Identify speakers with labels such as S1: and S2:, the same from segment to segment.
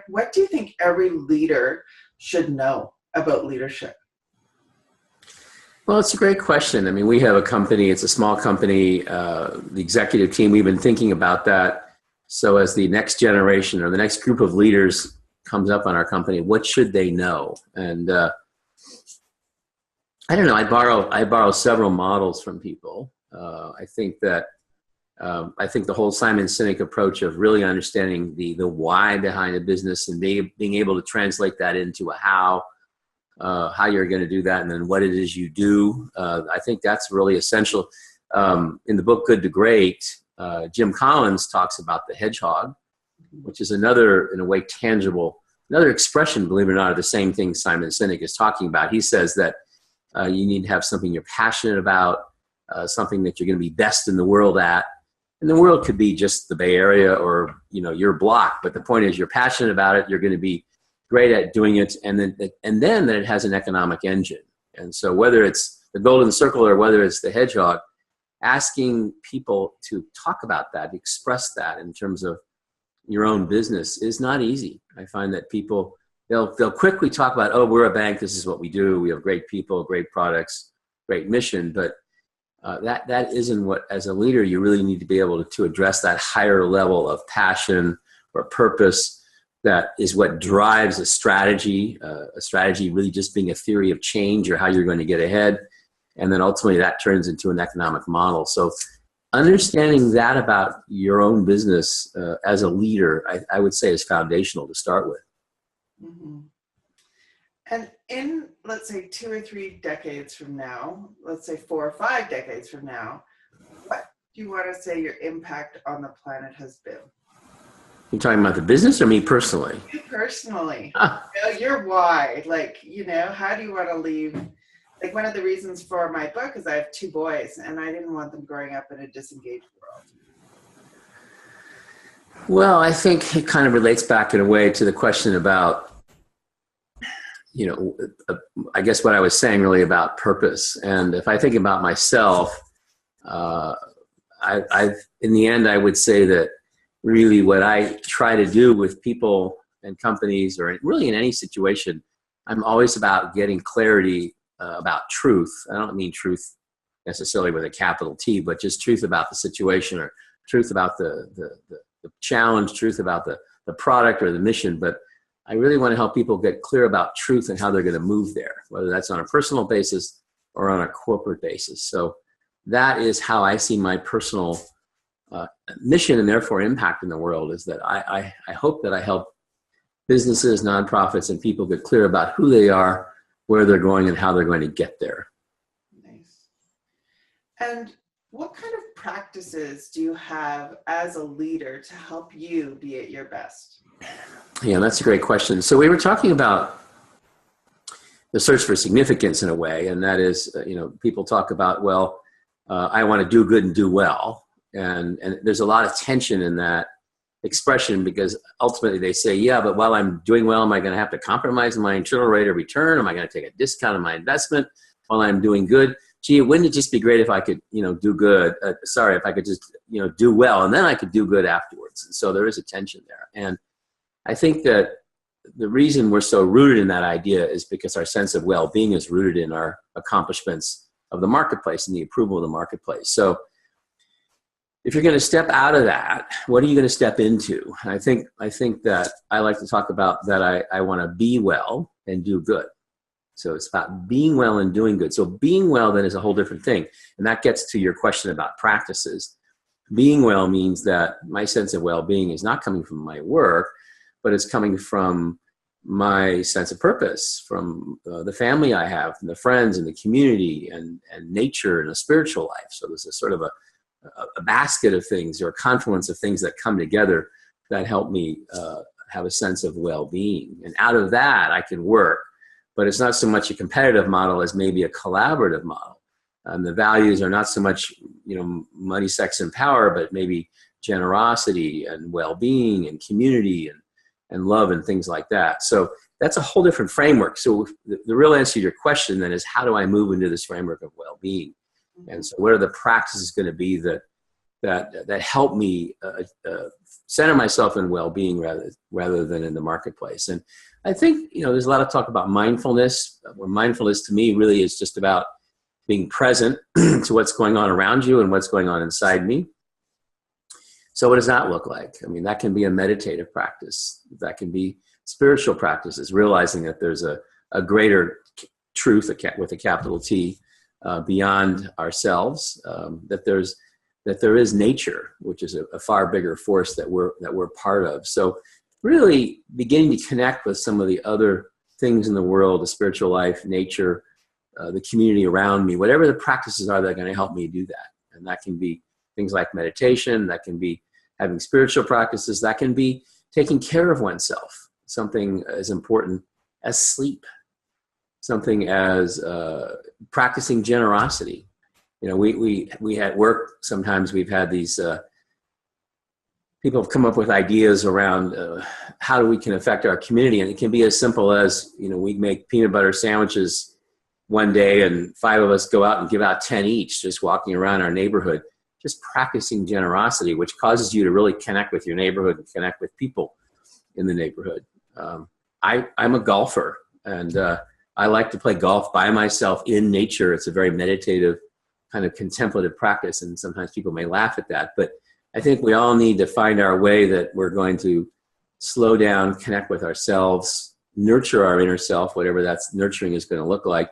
S1: What do you think every leader should know about leadership?
S2: Well, it's a great question. I mean, we have a company, it's a small company, the executive team, we've been thinking about that. So as the next generation or the next group of leaders comes up on our company, what should they know? And I don't know, I borrow several models from people. I think the whole Simon Sinek approach of really understanding the why behind a business and being able to translate that into a how you're going to do that, and then what it is you do. I think that's really essential. In the book Good to Great, Jim Collins talks about the hedgehog, which is another, in a way, tangible, another expression, believe it or not, of the same thing Simon Sinek is talking about. He says that you need to have something you're passionate about, something that you're going to be best in the world at. And the world could be just the Bay Area or, your block. But the point is you're passionate about it. You're going to be great at doing it. And then that it has an economic engine. And so whether it's the golden circle or whether it's the hedgehog, asking people to talk about that, express that in terms of your own business is not easy. I find that people, they'll quickly talk about, oh, we're a bank. This is what we do. We have great people, great products, great mission. But that isn't what, as a leader, you really need to be able to address that higher level of passion or purpose. That is what drives a strategy really just being a theory of change or how you're going to get ahead. And then ultimately that turns into an economic model. So understanding that about your own business as a leader, I would say is foundational to start with.
S1: Mm-hmm. And in, let's say, 2 or 3 decades from now, let's say 4 or 5 decades from now, what do you want to say your impact on the planet has been?
S2: You talking about the business or me personally?
S1: You personally. Your why. How do you want to leave? Like, one of the reasons for my book is I have 2 boys, and I didn't want them growing up in a disengaged world.
S2: Well, I think it kind of relates back in a way to the question about, I guess what I was saying really about purpose. And if I think about myself, in the end, I would say that really what I try to do with people and companies, or really in any situation, I'm always about getting clarity about truth. I don't mean truth necessarily with a capital T, but just truth about the situation, or truth about the challenge, truth about the product or the mission. But I really want to help people get clear about truth and how they're going to move there, whether that's on a personal basis or on a corporate basis. So that is how I see my personal mission and therefore impact in the world, is that I hope that I help businesses, nonprofits, and people get clear about who they are, where they're going, and how they're going to get there.
S1: Nice. And what kind of practices do you have as a leader to help you be at your best?
S2: Yeah, that's a great question. So we were talking about the search for significance in a way, and that is, people talk about, well, I want to do good and do well. And there's a lot of tension in that expression, because ultimately they say, yeah, but while I'm doing well, am I going to have to compromise my internal rate of return? Am I going to take a discount on my investment while I'm doing good? Gee, wouldn't it just be great if I could, do good? If I could just, do well, and then I could do good afterwards. And so there is a tension there. And I think that the reason we're so rooted in that idea is because our sense of well-being is rooted in our accomplishments of the marketplace and the approval of the marketplace. So if you're going to step out of that, what are you going to step into? And I think that I like to talk about that I want to be well and do good. So it's about being well and doing good. So being well then is a whole different thing. And that gets to your question about practices. Being well means that my sense of well-being is not coming from my work, but it's coming from my sense of purpose, from the family I have, from the friends and the community and nature and a spiritual life. So there's a sort of a basket of things, or a confluence of things that come together that help me have a sense of well-being. And out of that, I can work. But it's not so much a competitive model as maybe a collaborative model. The values are not so much, money, sex, and power, but maybe generosity and well-being and community and love and things like that. So that's a whole different framework. So the real answer to your question then is, how do I move into this framework of well-being? And so what are the practices going to be that help me center myself in well-being rather than in the marketplace? And I think, there's a lot of talk about mindfulness, where mindfulness to me really is just about being present to what's going on around you and what's going on inside me. So what does that look like? I mean, that can be a meditative practice. That can be spiritual practices, realizing that there's a greater truth with a capital T beyond ourselves, that there is nature, which is a far bigger force that we're part of. So really beginning to connect with some of the other things in the world, the spiritual life, nature, the community around me, whatever the practices are that are going to help me do that. And that can be things like meditation, that can be having spiritual practices, that can be taking care of oneself, something as important as sleep, something as practicing generosity. We at work, sometimes we've had these, people have come up with ideas around how we can affect our community. And it can be as simple as, we make peanut butter sandwiches one day and 5 of us go out and give out 10 each, just walking around our neighborhood, just practicing generosity, which causes you to really connect with your neighborhood and connect with people in the neighborhood. I'm a golfer, and I like to play golf by myself in nature. It's a very meditative kind of contemplative practice, and sometimes people may laugh at that, but I think we all need to find our way that we're going to slow down, connect with ourselves, nurture our inner self, whatever that's nurturing is going to look like,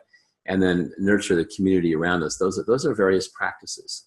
S2: and then nurture the community around us. Those are various practices.